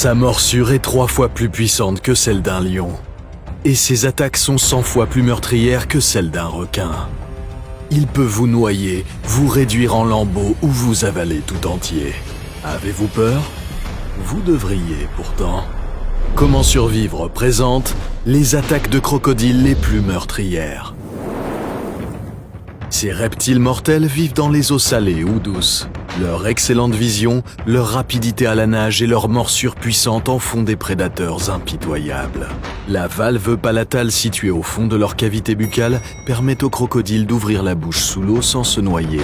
Sa morsure est 3 fois plus puissante que celle d'un lion. Et ses attaques sont 100 fois plus meurtrières que celles d'un requin. Il peut vous noyer, vous réduire en lambeaux ou vous avaler tout entier. Avez-vous peur? Vous devriez pourtant. Comment survivre présente les attaques de crocodiles les plus meurtrières. Ces reptiles mortels vivent dans les eaux salées ou douces. Leur excellente vision, leur rapidité à la nage et leur morsure puissante en font des prédateurs impitoyables. La valve palatale située au fond de leur cavité buccale permet aux crocodiles d'ouvrir la bouche sous l'eau sans se noyer.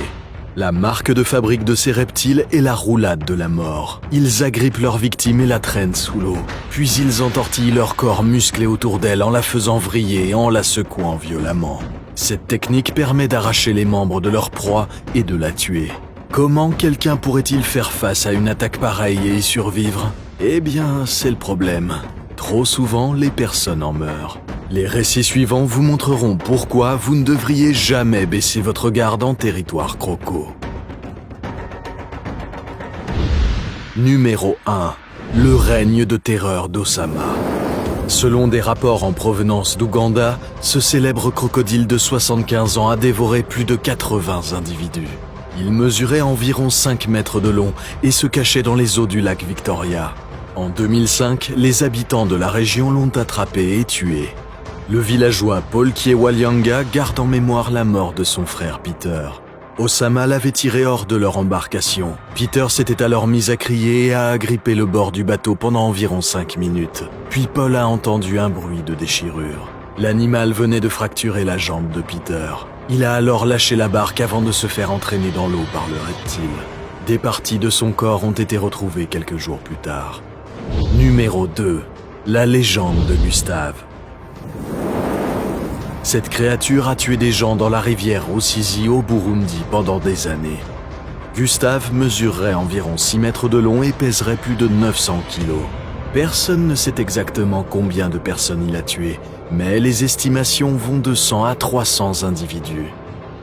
La marque de fabrique de ces reptiles est la roulade de la mort. Ils agrippent leur victime et la traînent sous l'eau. Puis ils entortillent leur corps musclé autour d'elle en la faisant vriller et en la secouant violemment. Cette technique permet d'arracher les membres de leur proie et de la tuer. Comment quelqu'un pourrait-il faire face à une attaque pareille et y survivre? Eh bien, c'est le problème. Trop souvent, les personnes en meurent. Les récits suivants vous montreront pourquoi vous ne devriez jamais baisser votre garde en territoire croco. Numéro 1. Le règne de terreur d'Osama. Selon des rapports en provenance d'Ouganda, ce célèbre crocodile de 75 ans a dévoré plus de 80 individus. Il mesurait environ 5 mètres de long et se cachait dans les eaux du lac Victoria. En 2005, les habitants de la région l'ont attrapé et tué. Le villageois Paul Kiewalianga garde en mémoire la mort de son frère Peter. Osama l'avait tiré hors de leur embarcation. Peter s'était alors mis à crier et à agripper le bord du bateau pendant environ 5 minutes. Puis Paul a entendu un bruit de déchirure. L'animal venait de fracturer la jambe de Peter. Il a alors lâché la barque avant de se faire entraîner dans l'eau par le reptile. Des parties de son corps ont été retrouvées quelques jours plus tard. Numéro 2. La légende de Gustave. Cette créature a tué des gens dans la rivière Rusizi au Burundi pendant des années. Gustave mesurerait environ 6 mètres de long et pèserait plus de 900 kilos. Personne ne sait exactement combien de personnes il a tué, mais les estimations vont de 100 à 300 individus.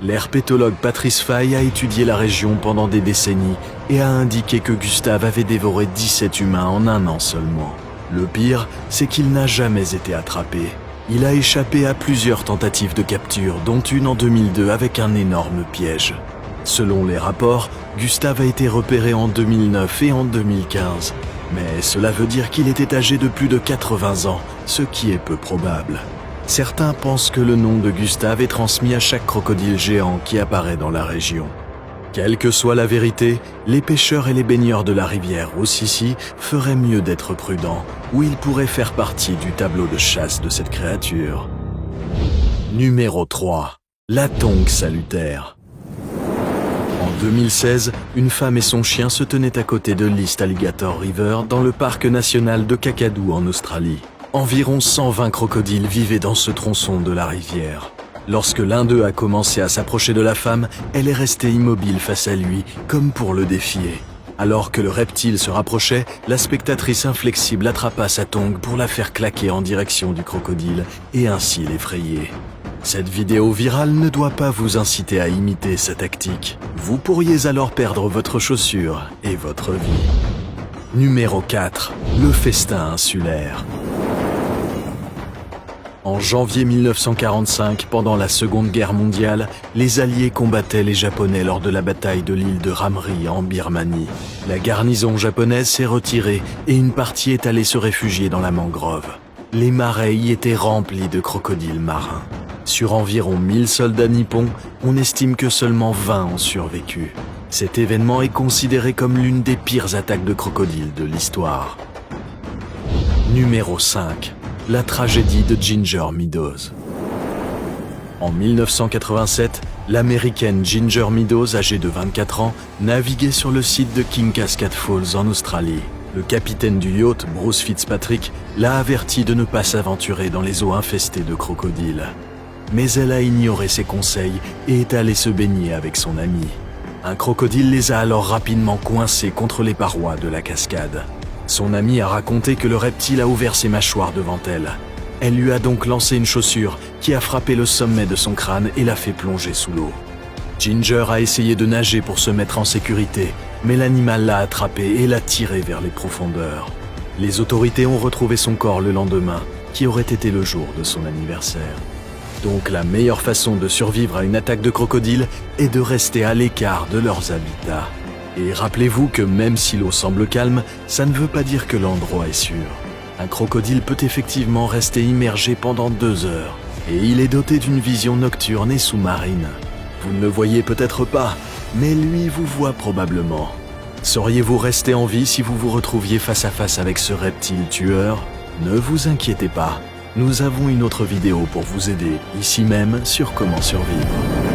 L'herpétologue Patrice Faye a étudié la région pendant des décennies et a indiqué que Gustave avait dévoré 17 humains en 1 an seulement. Le pire, c'est qu'il n'a jamais été attrapé. Il a échappé à plusieurs tentatives de capture, dont une en 2002 avec un énorme piège. Selon les rapports, Gustave a été repéré en 2009 et en 2015. Mais cela veut dire qu'il était âgé de plus de 80 ans, ce qui est peu probable. Certains pensent que le nom de Gustave est transmis à chaque crocodile géant qui apparaît dans la région. Quelle que soit la vérité, les pêcheurs et les baigneurs de la rivière Rusizi feraient mieux d'être prudents, ou ils pourraient faire partie du tableau de chasse de cette créature. Numéro 3. La tongue salutaire. En 2016, une femme et son chien se tenaient à côté de l'East Alligator River dans le parc national de Kakadu en Australie. Environ 120 crocodiles vivaient dans ce tronçon de la rivière. Lorsque l'un d'eux a commencé à s'approcher de la femme, elle est restée immobile face à lui, comme pour le défier. Alors que le reptile se rapprochait, la spectatrice inflexible attrapa sa tongue pour la faire claquer en direction du crocodile et ainsi l'effrayer. Cette vidéo virale ne doit pas vous inciter à imiter sa tactique. Vous pourriez alors perdre votre chaussure et votre vie. Numéro 4. Le festin insulaire. En janvier 1945, pendant la Seconde Guerre mondiale, les Alliés combattaient les Japonais lors de la bataille de l'île de Ramri en Birmanie. La garnison japonaise s'est retirée et une partie est allée se réfugier dans la mangrove. Les marais y étaient remplis de crocodiles marins. Sur environ 1000 soldats nippons, on estime que seulement 20 ont survécu. Cet événement est considéré comme l'une des pires attaques de crocodiles de l'histoire. Numéro 5. La tragédie de Ginger Meadows. En 1987, l'américaine Ginger Meadows, âgée de 24 ans, naviguait sur le site de King Cascade Falls en Australie. Le capitaine du yacht, Bruce Fitzpatrick, l'a averti de ne pas s'aventurer dans les eaux infestées de crocodiles. Mais elle a ignoré ses conseils et est allée se baigner avec son ami. Un crocodile les a alors rapidement coincés contre les parois de la cascade. Son ami a raconté que le reptile a ouvert ses mâchoires devant elle. Elle lui a donc lancé une chaussure qui a frappé le sommet de son crâne et l'a fait plonger sous l'eau. Ginger a essayé de nager pour se mettre en sécurité, mais l'animal l'a attrapée et l'a tirée vers les profondeurs. Les autorités ont retrouvé son corps le lendemain, qui aurait été le jour de son anniversaire. Donc la meilleure façon de survivre à une attaque de crocodile est de rester à l'écart de leurs habitats. Et rappelez-vous que même si l'eau semble calme, ça ne veut pas dire que l'endroit est sûr. Un crocodile peut effectivement rester immergé pendant 2 heures, et il est doté d'une vision nocturne et sous-marine. Vous ne le voyez peut-être pas, mais lui vous voit probablement. Sauriez-vous rester en vie si vous vous retrouviez face à face avec ce reptile tueur? Ne vous inquiétez pas, nous avons une autre vidéo pour vous aider, ici même sur comment survivre.